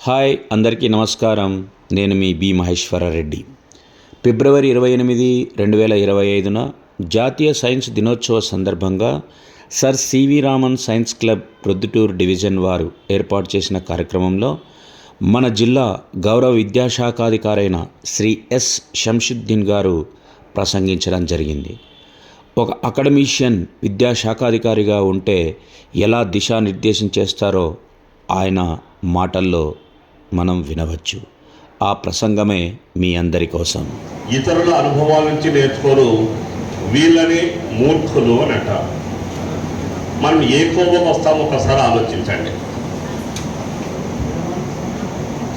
Hi అందరికీ నమస్కారం. నేను మీ బి మహేశ్వరరెడ్డి. ఫిబ్రవరి 28, 2025న జాతీయ సైన్స్ దినోత్సవ సందర్భంగా Sir C V Raman science club Proddatur division వారు ఏర్పాటు చేసిన కార్యక్రమంలో మన జిల్లా గౌరవ విద్యాశాఖాధికారైన శ్రీ ఎస్ శంషుద్దీన్ గారు ప్రసంగించడం జరిగింది. ఒక అకాడమీషియన్ విద్యాశాఖాధికారిగా ఉంటే ఎలా దిశానిర్దేశం చేస్తారో ఆయన మాటల్లో మనం వినవచ్చు. ఆ ప్రసంగమే మీ అందరి కోసం. ఇతరుల అనుభవాల నుంచి నేర్చుకోరు, వీళ్ళని మూర్ఖులు అని అంటారు. మనం ఏ కోపం వస్తామో ఒకసారి ఆలోచించండి.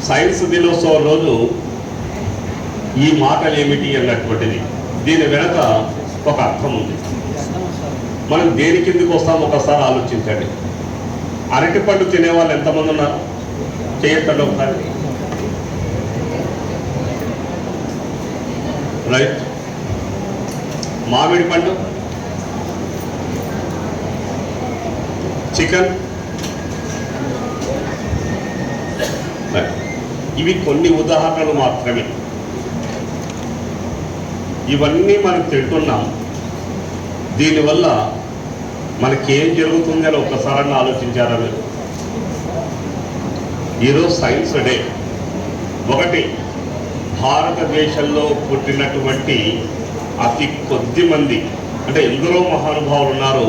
సైన్స్ దినోత్సవం రోజు ఈ మాటలు ఏమిటి అన్నటువంటిది, దీని వెనక ఒక అర్థం ఉంది. మనం దేని కిందకి వస్తామో ఒకసారి ఆలోచించండి. అరటిపండు తినేవాళ్ళు ఎంతమంది ఉన్నారు? చేయటండి ఒకసారి. రైట్. మామిడి పండు, చికెన్, ఇవి కొన్ని ఉదాహరణలు మాత్రమే. ఇవన్నీ మనం తింటున్నాం. దీనివల్ల మనకేం జరుగుతుంది అని ఒక్కసారి ఆలోచించారా మీరు? ఈరోజు సైన్స్ డే. ఒకటి, భారతదేశంలో పుట్టినటువంటి అతి కొద్ది మంది, అంటే ఎందరో మహానుభావులు ఉన్నారు.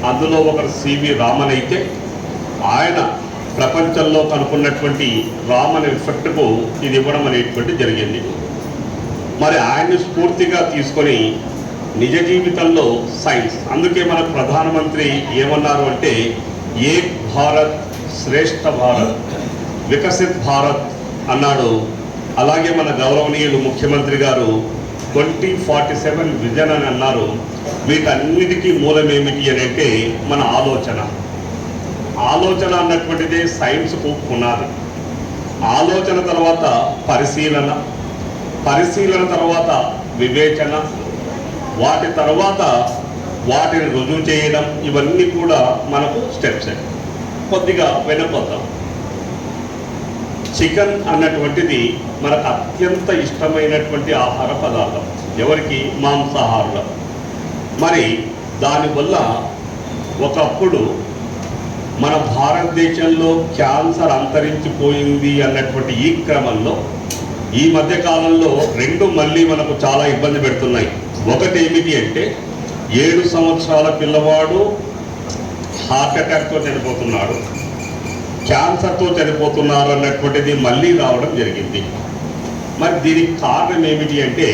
అందులో ఒకరు సివి రామన్ అయితే, ఆయన ప్రపంచంలో కనుక్కున్నటువంటి రామన్ ఎఫెక్ట్కు ఇది ఇవ్వడం అనేటువంటి జరిగింది. మరి ఆయన్ని స్ఫూర్తిగా తీసుకొని నిజ జీవితంలో సైన్స్, అందుకే మన ప్రధానమంత్రి ఏమన్నారు అంటే, ఏక్ భారత్ శ్రేష్ఠ భారత్, వికసిత్ భారత్ అన్నాడు. అలాగే మన గౌరవనీయులు ముఖ్యమంత్రి గారు 2047 విజన్ అని అన్నారు. వీటన్నిటికీ మూలం ఏమిటి అని అంటే మన ఆలోచన. ఆలోచన అన్నటువంటిదే సైన్స్కు పునాది. ఆలోచన తర్వాత పరిశీలన, పరిశీలన తర్వాత వివేచన, వాటి తర్వాత వాటిని రుజువు చేయడం, ఇవన్నీ కూడా మనకు స్టెప్స్. కొద్దిగా వెనకొద్దాం. చికెన్ అన్నటువంటిది మనకు అత్యంత ఇష్టమైనటువంటి ఆహార పదార్థం. ఎవరికి? మాంసాహారులు. మరి దానివల్ల ఒకప్పుడు మన భారతదేశంలో క్యాన్సర్ అంతరించిపోయింది అన్నటువంటి ఈ క్రమంలో ఈ మధ్యకాలంలో రెండు మళ్ళీ మనకు చాలా ఇబ్బంది పెడుతున్నాయి. ఒకటి ఏమిటి అంటే, 7 సంవత్సరాల పిల్లవాడు హార్ట్ అటాక్తో చనిపోతున్నాడు, క్యాన్సర్తో చనిపోతున్నారు అన్నటువంటిది మళ్ళీ రావడం జరిగింది. మరి దీనికి కారణం ఏమిటి అంటే,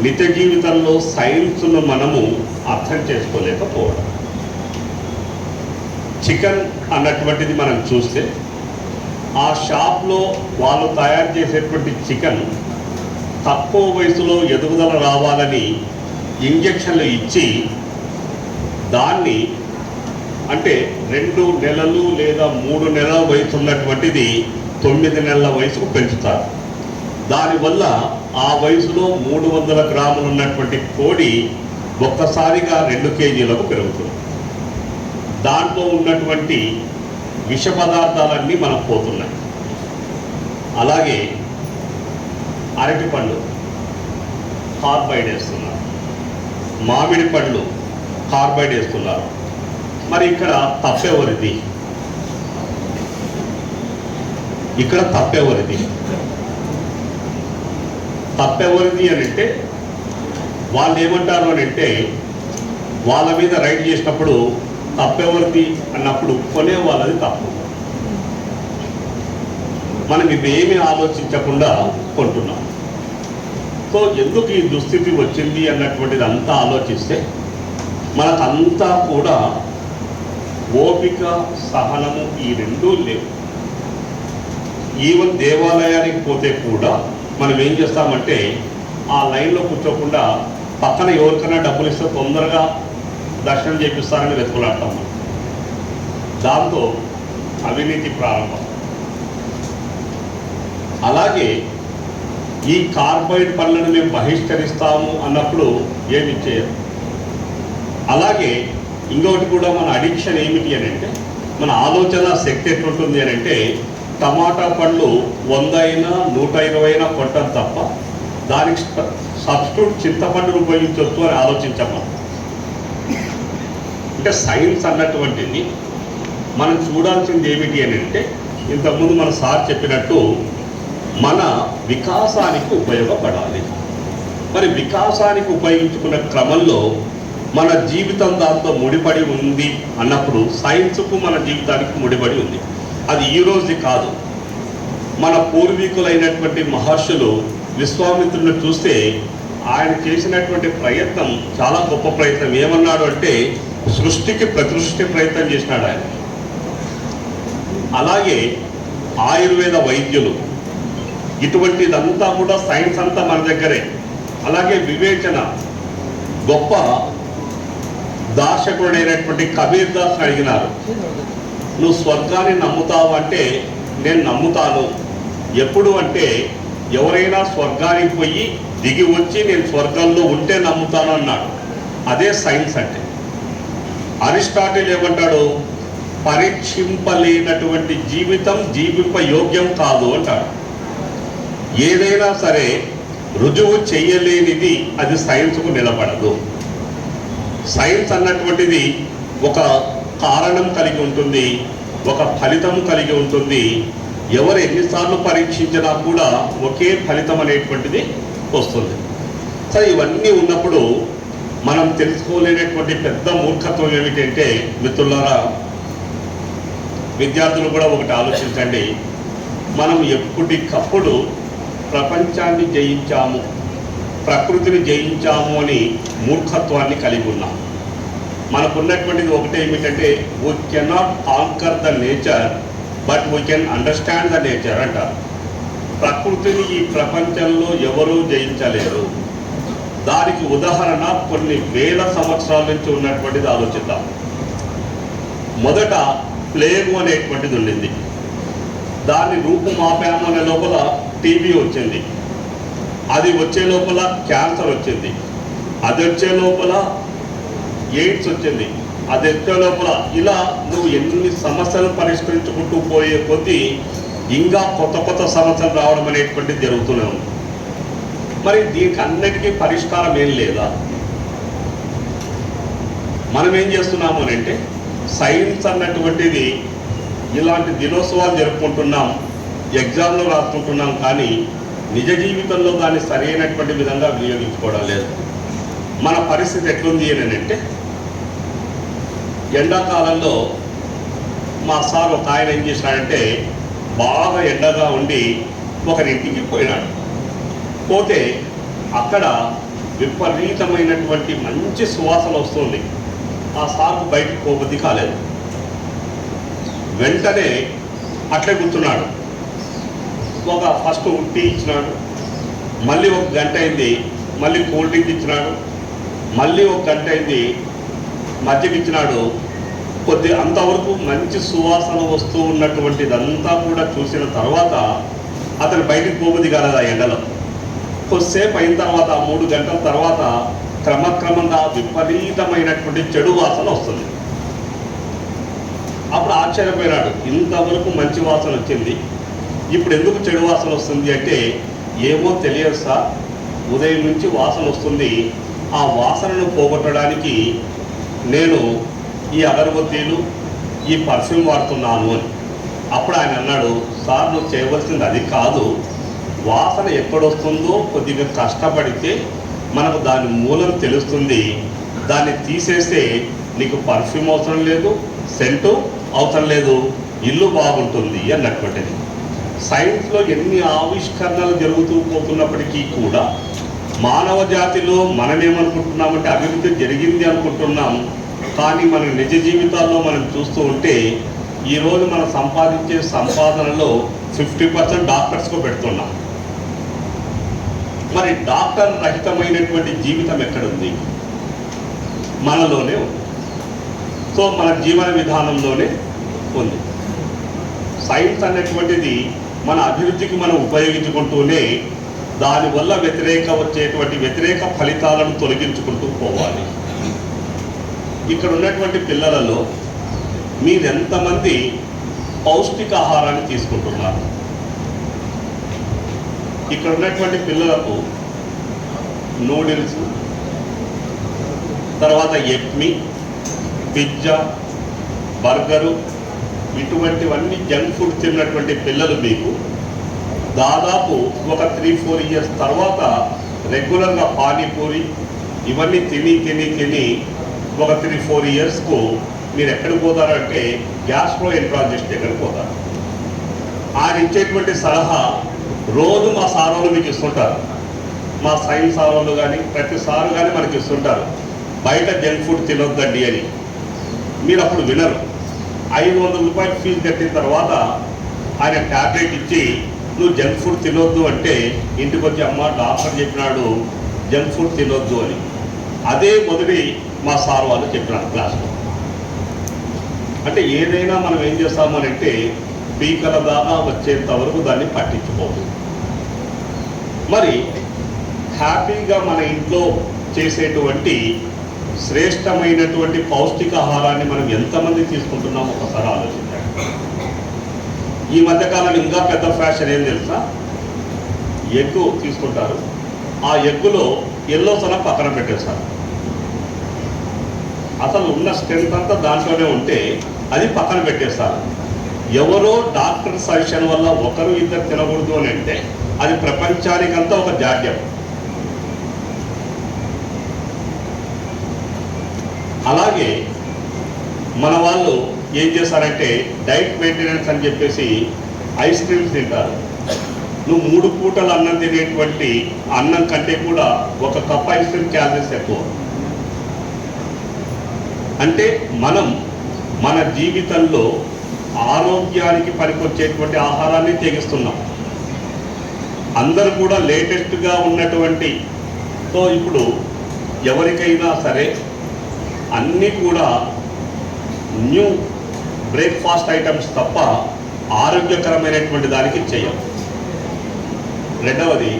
నిత్య జీవితంలో సైన్స్ను మనము అర్థం చేసుకోలేకపోవడం. చికెన్ అన్నటువంటిది మనం చూస్తే, ఆ షాప్లో వాళ్ళు తయారు చేసేటువంటి చికెన్ తక్కువ వయసులో ఎదుగుదల రావాలని ఇంజక్షన్లు ఇచ్చి దాన్ని, అంటే 2 నెలలు లేదా 3 నెలల వయసు ఉన్నటువంటిది 9 నెలల వయసుకు పెంచుతారు. దానివల్ల ఆ వయసులో 300 గ్రాములు ఉన్నటువంటి కోడి ఒక్కసారిగా 2 కేజీలకు పెరుగుతుంది. దాంట్లో ఉన్నటువంటి విష పదార్థాలన్నీ మనకు పోతున్నాయి. అలాగే అరటి పళ్ళు కార్బైడ్ వేస్తున్నారు, మామిడి పళ్ళు కార్బైడ్ వేస్తున్నారు. మరి ఇక్కడ తప్పెవరిది? ఇక్కడ తప్పెవరిది? తప్పెవరిది అని అంటే, వాళ్ళు ఏమంటారు అని అంటే, వాళ్ళ మీద రైట్ చేసినప్పుడు తప్పెవరిది అన్నప్పుడు కొనే వాళ్ళది తప్పు. మనం ఇవేమీ ఆలోచించకుండా కొంటున్నాం. సో ఎందుకు ఈ దుస్థితి వచ్చింది అన్నటువంటిది అంతా ఆలోచిస్తే మనకంతా కూడా ఓపిక, సహనము ఈ రెండూ లేవు. ఈవెన్ దేవాలయానికి పోతే కూడా మనం ఏం చేస్తామంటే, ఆ లైన్లో కూర్చోకుండా పక్కన ఎవరికైనా డబ్బులు ఇస్తే తొందరగా దర్శనం చేపిస్తారని వెతుకులాడతాం. దాంతో అవినీతి ప్రారంభం. అలాగే ఈ కార్బైడ్ పనులను మేము బహిష్కరిస్తాము అన్నప్పుడు ఏమి చేయరు. అలాగే ఇంకొకటి కూడా మన అడిక్షన్ ఏమిటి అని అంటే, మన ఆలోచన శక్తి ఎట్లుంటుంది అని అంటే, టమాటా పండ్లు 100 అయినా 120 అయినా కొంటాం తప్ప దానికి సబ్స్టిట్యూట్ చింతపండును ఉపయోగించవచ్చు అని ఆలోచించమ్మా. అంటే సైన్స్ అన్నటువంటిది మనం చూడాల్సింది ఏమిటి అని అంటే, ఇంతకుముందు మన సార్ చెప్పినట్టు మన వికాసానికి ఉపయోగపడాలి. మరి వికాసానికి ఉపయోగించుకున్న క్రమంలో మన జీవితం దాంతో ముడిపడి ఉంది అన్నప్పుడు సైన్స్కు మన జీవితానికి ముడిపడి ఉంది. అది ఈరోజు కాదు. మన పూర్వీకులైనటువంటి మహర్షులు విశ్వామిత్రుని చూస్తే ఆయన చేసినటువంటి ప్రయత్నం చాలా గొప్ప ప్రయత్నం. ఏమన్నాడు అంటే సృష్టికి ప్రతిసృష్టి ప్రయత్నం చేసినాడు ఆయన. అలాగే ఆయుర్వేద వైద్యులు, ఇటువంటిదంతా కూడా సైన్స్ అంతా మన దగ్గరే. అలాగే వివేచన, గొప్ప దార్శకుడైనటువంటి కబీర్ దాస్ అడిగినారు, నువ్వు స్వర్గాన్ని నమ్ముతావు అంటే నేను నమ్ముతాను. ఎప్పుడు అంటే ఎవరైనా స్వర్గానికి పోయి దిగి వచ్చి నేను స్వర్గంలో ఉంటే నమ్ముతాను అన్నాడు. అదే సైన్స్ అంటే. అరిస్టాటిల్ ఏమంటాడు, పరీక్షింపలేనటువంటి జీవితం జీవింప యోగ్యం కాదు అంటాడు. ఏదైనా సరే రుజువు చేయలేనిది అది సైన్స్కు నిలబడదు. సైన్స్ అన్నటువంటిది ఒక కారణం కలిగి ఉంటుంది, ఒక ఫలితం కలిగి ఉంటుంది. ఎవరు ఎన్నిసార్లు పరీక్షించినా కూడా ఒకే ఫలితం అనేటువంటిది వస్తుంది. సో ఇవన్నీ ఉన్నప్పుడు మనం తెలుసుకోలేనటువంటి పెద్ద మూర్ఖత్వం ఏమిటంటే, మిత్రులారా, విద్యార్థులు కూడా ఒకటి ఆలోచించండి. మనం ఎప్పటికప్పుడు ప్రపంచాన్ని జయించాము, ప్రకృతిని జయించాము అని మూర్ఖత్వాన్ని కలిగి ఉన్నాం. మనకున్నటువంటిది ఒకటే ఏమిటంటే, we cannot conquer the nature but we can understand the nature అంటారు. ప్రకృతిని ఈ ప్రపంచంలో ఎవరూ జయించలేరు. దానికి ఉదాహరణ కొన్ని వేల సంవత్సరాల నుంచి ఉన్నటువంటిది ఆలోచిద్దాం. మొదట ప్లేగు అనేటువంటిది ఉండింది. దాన్ని రూపుమాపాము అనే లోపల టీబీ వచ్చింది. అది వచ్చే లోపల క్యాన్సర్ వచ్చింది. అది వచ్చే లోపల ఎయిడ్స్ వచ్చింది. అది వచ్చే లోపల ఇలా నువ్వు ఎన్ని సమస్యలు పరిష్కరించుకుంటూ పోయే కొద్దీ ఇంకా కొత్త కొత్త సమస్యలు రావడం అనేటువంటిది జరుగుతూనే ఉంది. మరి దీనికి అన్నిటికీ పరిష్కారం ఏం లేదా? మనం ఏం చేస్తున్నాము అని అంటే, సైన్స్ అన్నటువంటిది ఇలాంటి దినోత్సవాలు జరుపుకుంటున్నాం, ఎగ్జామ్లో రాసుకుంటున్నాం, కానీ నిజ జీవితంలో దాన్ని సరైనటువంటి విధంగా వినియోగించుకోవడం లేదు. మన పరిస్థితి ఎట్లుంది అని అంటే, ఎండాకాలంలో మా సార్ ఒక ఆయన ఏం చేసినాడంటే, బాగా ఎండగా ఉండి ఒకరింటికి పోయినాడు. పోతే అక్కడ విపరీతమైనటువంటి మంచి సువాసన వస్తుంది. ఆ సార్కు బయటకు పోబుద్ధి కాలేదు. వెంటనే అట్లే కూర్చున్నాడు. ఫస్ట్ టీ ఇచ్చినాడు, మళ్ళీ ఒక గంట అయింది మళ్ళీ కూల్ డ్రింక్ ఇచ్చినాడు, మళ్ళీ ఒక గంట అయింది మజ్జిగ ఇచ్చినాడు. అంతవరకు మంచి సువాసన వస్తూ ఉన్నటువంటిదంతా కూడా చూసిన తర్వాత అతను బయటికి పోబుద్ధి కాలేదు. ఆ ఎండలో కొద్దిసేపు అయిన తర్వాత 3 గంటల తర్వాత క్రమక్రమంగా విపరీతమైనటువంటి చెడు వాసన వస్తుంది. అప్పుడు ఆశ్చర్యపోయినాడు, ఇంతవరకు మంచి వాసన వచ్చింది, ఇప్పుడు ఎందుకు చెడు వాసన వస్తుంది అంటే, ఏమో తెలియదు సార్, ఉదయం నుంచి వాసన వస్తుంది, ఆ వాసనను పోగొట్టడానికి నేను ఈ అగరబత్తీలు ఈ పర్ఫ్యూమ్ వాడుతున్నాను అని. అప్పుడు ఆయన అన్నాడు, సార్ నువ్వు చేయవలసింది అది కాదు, వాసన ఎక్కడొస్తుందో కొద్దిగా కష్టపడితే మనకు దాని మూలం తెలుస్తుంది, దాన్ని తీసేస్తే నీకు పర్ఫ్యూమ్ అవసరం లేదు, సెంటు అవసరం లేదు, ఇల్లు బాగుంటుంది అన్నటువంటిది. సైన్స్లో ఎన్ని ఆవిష్కరణలు జరుగుతూ పోతున్నప్పటికీ కూడా మానవ జాతిలో మనమేమనుకుంటున్నామంటే అభివృద్ధి జరిగింది అనుకుంటున్నాం. కానీ మన నిజ జీవితాల్లో మనం చూస్తూ ఉంటే ఈరోజు మనం సంపాదించే సంపాదనలో 50% డాక్టర్స్కు పెడుతున్నాం. మరి డాక్టర్ రహితమైనటువంటి జీవితం ఎక్కడుంది? మనలోనే ఉంది. సో మన జీవన విధానంలోనే ఉంది. సైన్స్ అనేటువంటిది మన అభివృద్ధికి మనం ఉపయోగించుకుంటూనే దానివల్ల వచ్చేటువంటి వ్యతిరేక ఫలితాలను తొలగించుకుంటూ పోవాలి. ఇక్కడ ఉన్నటువంటి పిల్లలలో మీరెంతమంది పౌష్టికాహారాన్ని తీసుకుంటున్నారు. ఇక్కడ ఉన్నటువంటి పిల్లలకు నూడిల్స్, తర్వాత ఎగ్మి, పిజ్జా, బర్గరు, ఇటువంటివన్నీ జంక్ ఫుడ్ తిన్నటువంటి పిల్లలు మీకు దాదాపు ఒక 3-4 ఇయర్స్ తర్వాత రెగ్యులర్గా పానీపూరి ఇవన్నీ తిని ఒక 3-4 ఇయర్స్కు మీరు ఎక్కడికి పోతారంటే గ్యాస్ట్రో ఎంట్రాలజిస్ట్ దగ్గరికి పోతారు. ఆయన ఇచ్చేటువంటి సలహా రోజు మా సారోళ్ళు మీకు ఇస్తుంటారు, మా సైన్స్ సారోళ్ళు కానీ ప్రతిసారి కానీ మనకి ఇస్తుంటారు, బయట జంక్ ఫుడ్ తినొద్దండి అని. మీరు అప్పుడు వినరు. 500 రూపాయలు ఫీజు కట్టిన తర్వాత ఆయన ట్యాబ్లెట్ ఇచ్చి నువ్వు జంక్ ఫుడ్ తినొద్దు అంటే ఇంటికి వచ్చి అమ్మ డాక్టర్ చెప్పినాడు జంక్ ఫుడ్ తినొద్దు అని. అదే మొదటి మా సార్ వాళ్ళు చెప్పినారు క్లాస్లో. అంటే ఏదైనా మనం ఏం చేస్తామనంటే పీకల దాకా వచ్చేంత వరకు దాన్ని పట్టించుకోదు. మరి హ్యాపీగా మన ఇంట్లో చేసేటువంటి శ్రేష్టమైనటువంటి పౌష్టికాహారాన్ని మనం ఎంతమంది తీసుకుంటున్నామో ఒకసారి ఆలోచించండి. ఈ మధ్యకాలం ఇంకా పెద్ద ఫ్యాషన్ ఏం తెలుసా, ఎగ్గు తీసుకుంటారు, ఆ ఎగ్గులో ఎల్లో సొన పక్కన పెట్టేస్తారు. అసలు ఉన్న స్ట్రెంత్ అంతా దాంట్లోనే ఉంటే అది పక్కన పెట్టేస్తారు. ఎవరో డాక్టర్ సజెషన్ వల్ల ఒకరు ఇద్దరు తినకూడదు అని అంటే అది ప్రపంచానికంతా ఒక జాడ్యం. అలాగే మన వాళ్ళు ఏం చేస్తారంటే డైట్ మెయింటెనెన్స్ అని చెప్పేసి ఐస్ క్రీమ్స్ తింటారు. నువ్వు 3 పూటలు అన్నం తినేటువంటి అన్నం కంటే కూడా ఒక కప్ ఐస్ క్రీమ్ క్యాలరీస్ ఎక్కువ. అంటే మనం మన జీవితంలో ఆరోగ్యానికి పనికొచ్చేటువంటి ఆహారాన్ని తెగిస్తున్నాం. అందరూ కూడా లేటెస్ట్గా ఉన్నటువంటి సో ఇప్పుడు ఎవరికైనా సరే అన్నీ కూడా న్యూ బ్రేక్ఫాస్ట్ ఐటమ్స్ తప్ప ఆరోగ్యకరమైనటువంటి దానికి చేయం. రెండవది,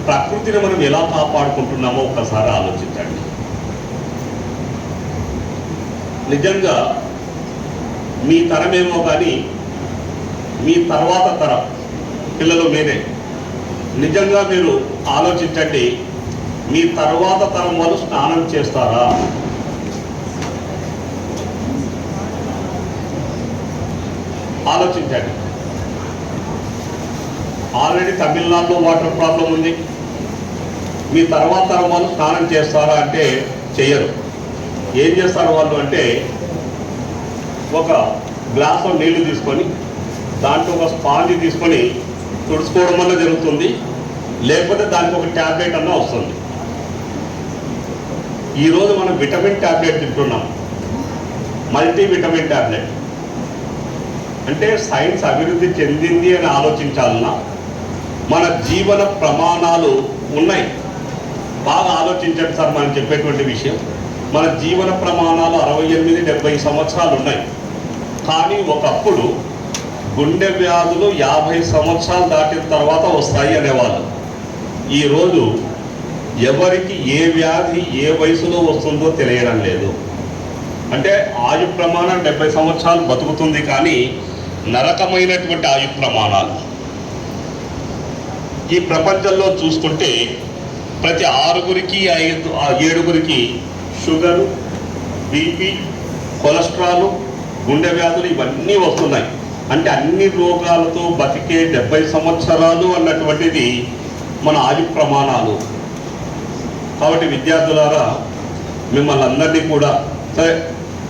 ప్రకృతిని మనం ఎలా కాపాడుకుంటున్నామో ఒక్కసారి ఆలోచించండి. నిజంగా మీ తరమేమో కానీ మీ తర్వాత తరం పిల్లలు మీరే. నిజంగా మీరు ఆలోచించండి, మీ తర్వాత తరం వాళ్ళు స్నానం చేస్తారా? ఆలోచించండి. ఆల్రెడీ తమిళనాడులో వాటర్ ప్రాబ్లం ఉంది. మీ తర్వాత తరం వాళ్ళు స్నానం చేస్తారా అంటే చేయరు. ఏం చేస్తారు వాళ్ళు అంటే ఒక గ్లాసులో నీళ్లు తీసుకొని దాంట్లో ఒక స్పాంజ్ తీసుకొని తుడుచుకోవడం వల్ల జరుగుతుంది, లేకపోతే దానికి ఒక ట్యాబ్లెట్ అన్నా వస్తుంది. ఈరోజు మనం విటమిన్ ట్యాబ్లెట్ తింటున్నాం, మల్టీ విటమిన్ ట్యాబ్లెట్. అంటే సైన్స్ అభివృద్ధి చెందింది అని ఆలోచించాలన్నా మన జీవన ప్రమాణాలు ఉన్నాయి. బాగా ఆలోచించండి సార్, మనం చెప్పేటువంటి విషయం. మన జీవన ప్రమాణాలు 68-70 సంవత్సరాలు ఉన్నాయి. కానీ ఒకప్పుడు గుండె వ్యాధులు 50 సంవత్సరాలు దాటిన తర్వాత వస్తాయి అనేవాళ్ళు. ఈరోజు ఎవరికి ఏ వ్యాధి ఏ వయసులో వస్తుందో తెలియడం లేదు. అంటే ఆయు ప్రమాణం 70 సంవత్సరాలు బతుకుతుంది, కానీ నరకమైనటువంటి ఆయు ప్రమాణాలు. ఈ ప్రపంచంలో చూసుకుంటే ప్రతి 6గురికి 7గురికి షుగరు, బీపీ, కొలెస్ట్రాల్, గుండె వ్యాధులు ఇవన్నీ వస్తున్నాయి. అంటే అన్ని రోగాలతో బతికే 70 సంవత్సరాలు అన్నటువంటిది మన ఆయు ప్రమాణాలు. కాబట్టి విద్యార్థులారా, మిమ్మల్ని అందరినీ కూడా సరే,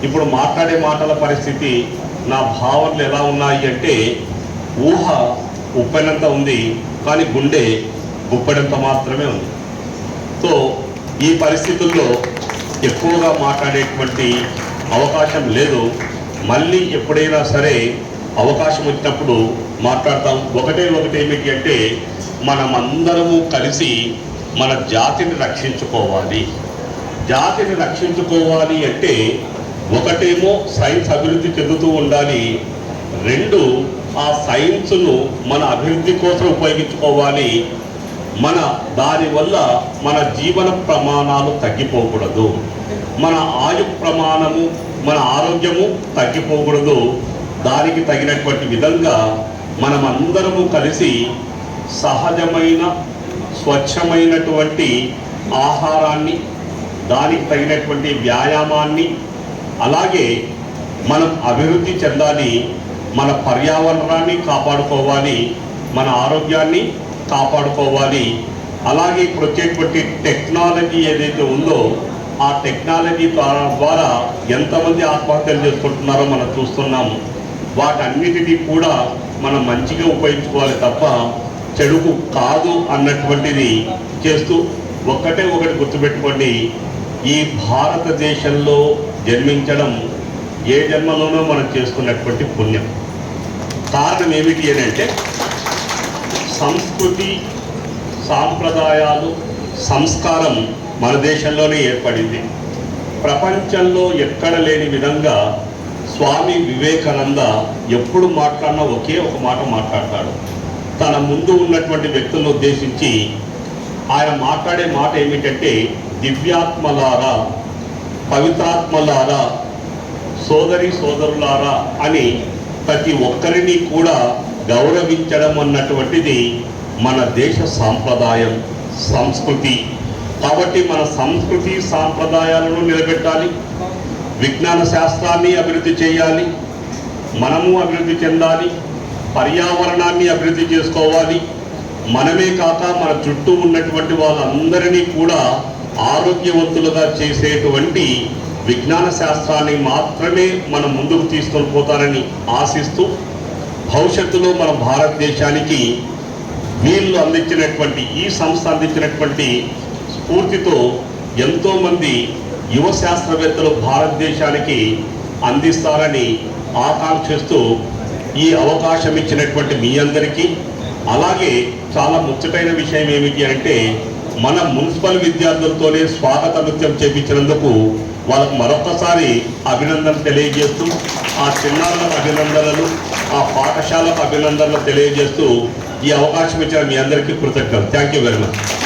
ఇప్పుడు మాట్లాడే మాటల పరిస్థితి, నా భావనలు ఎలా ఉన్నాయి అంటే ఊహ ఉప్పెనంత ఉంది, కానీ గుండె గుప్పెడంత మాత్రమే ఉంది. సో ఈ పరిస్థితుల్లో ఎక్కువగా మాట్లాడేటువంటి అవకాశం లేదు. మళ్ళీ ఎప్పుడైనా సరే అవకాశం వచ్చినప్పుడు మాట్లాడతాం. ఒకటే ఏమిటి అంటే మనమందరము కలిసి మన జాతిని రక్షించుకోవాలి. జాతిని రక్షించుకోవాలి అంటే ఒకటేమో సైన్స్ అభివృద్ధి చెందుతూ ఉండాలి, 2 ఆ సైన్స్ను మన అభివృద్ధి కోసం ఉపయోగించుకోవాలి. దానివల్ల మన జీవన ప్రమాణాలు తగ్గిపోకూడదు, మన ఆయు ప్రమాణము, మన ఆరోగ్యము తగ్గిపోకూడదు. దానికి తగినటువంటి విధంగా మనమందరము కలిసి సహజమైన స్వచ్ఛమైనటువంటి ఆహారాన్ని, దానికి తగినటువంటి వ్యాయామాన్ని, అలాగే మనం అభివృద్ధి చెందాలి, మన పర్యావరణాన్ని కాపాడుకోవాలి, మన ఆరోగ్యాన్ని కాపాడుకోవాలి. అలాగే ఇప్పుడు వచ్చేటువంటి టెక్నాలజీ ఏదైతే ఉందో ఆ టెక్నాలజీ ద్వారా ఎంతమంది ఆత్మహత్యలు చేసుకుంటున్నారో మనం చూస్తున్నాము. వాటన్నిటినీ కూడా మనం మంచిగా ఉపయోగించుకోవాలి తప్ప చెడుకు కాదు అన్నటువంటిది చేస్తూ ఒకటి గుర్తుపెట్టుకోండి, ఈ భారతదేశంలో జన్మించడం ఏ జన్మలోనో మనం చేసుకున్నటువంటి పుణ్యం. కారణం ఏమిటి అని అంటే సంస్కృతి, సాంప్రదాయాలు, సంస్కారం మన దేశంలోనే ఏర్పడింది. ప్రపంచంలో ఎక్కడ లేని విధంగా స్వామి వివేకానంద ఎప్పుడు మాట్లాడినా ఒకే ఒక మాట మాట్లాడతాడు. తన ముందు ఉన్నటువంటి వ్యక్తులను ఉద్దేశించి ఆయన మాట్లాడే మాట ఏమిటంటే, దివ్యాత్మలారా, పవిత్రాత్మలారా, సోదరి సోదరులారా అని ప్రతి ఒక్కరిని కూడా గౌరవించడం అన్నటువంటిది మన దేశ సాంప్రదాయం, సంస్కృతి. కాబట్టి మన సంస్కృతి సాంప్రదాయాలను నిలబెట్టాలి, విజ్ఞాన శాస్త్రాన్ని అభివృద్ధి చేయాలి, మనము అభివృద్ధి చెందాలి, పర్యావరణాన్ని అభివృద్ధి చేసుకోవాలి. మనమే కాక మన చుట్టూ ఉన్నటువంటి వాళ్ళందరినీ కూడా ఆరోగ్యవంతులుగా చేసేటువంటి విజ్ఞాన శాస్త్రాన్ని మాత్రమే మనం ముందుకు తీసుకొని పోతారని ఆశిస్తూ, భవిష్యత్తులో మన భారతదేశానికి వీళ్ళు అందించినటువంటి, ఈ సంస్థ అందించినటువంటి స్ఫూర్తితో ఎంతోమంది యువ శాస్త్రవేత్తలు భారతదేశానికి అందిస్తారని ఆకాంక్షిస్తూ ఈ అవకాశం ఇచ్చినటువంటి మీ అందరికీ, అలాగే చాలా ముచ్చటైన విషయం ఏమిటి అంటే మన మున్సిపల్ విద్యార్థులతోనే స్వాగత నృత్యం చేపించినందుకు వాళ్ళకు మరొకసారి అభినందనలు తెలియజేస్తూ, ఆ చిన్నారులకు అభినందనలు, ఆ పాఠశాలకు అభినందనలు తెలియజేస్తూ ఈ అవకాశం ఇచ్చిన మీ అందరికీ కృతజ్ఞతలు. Thank you very much.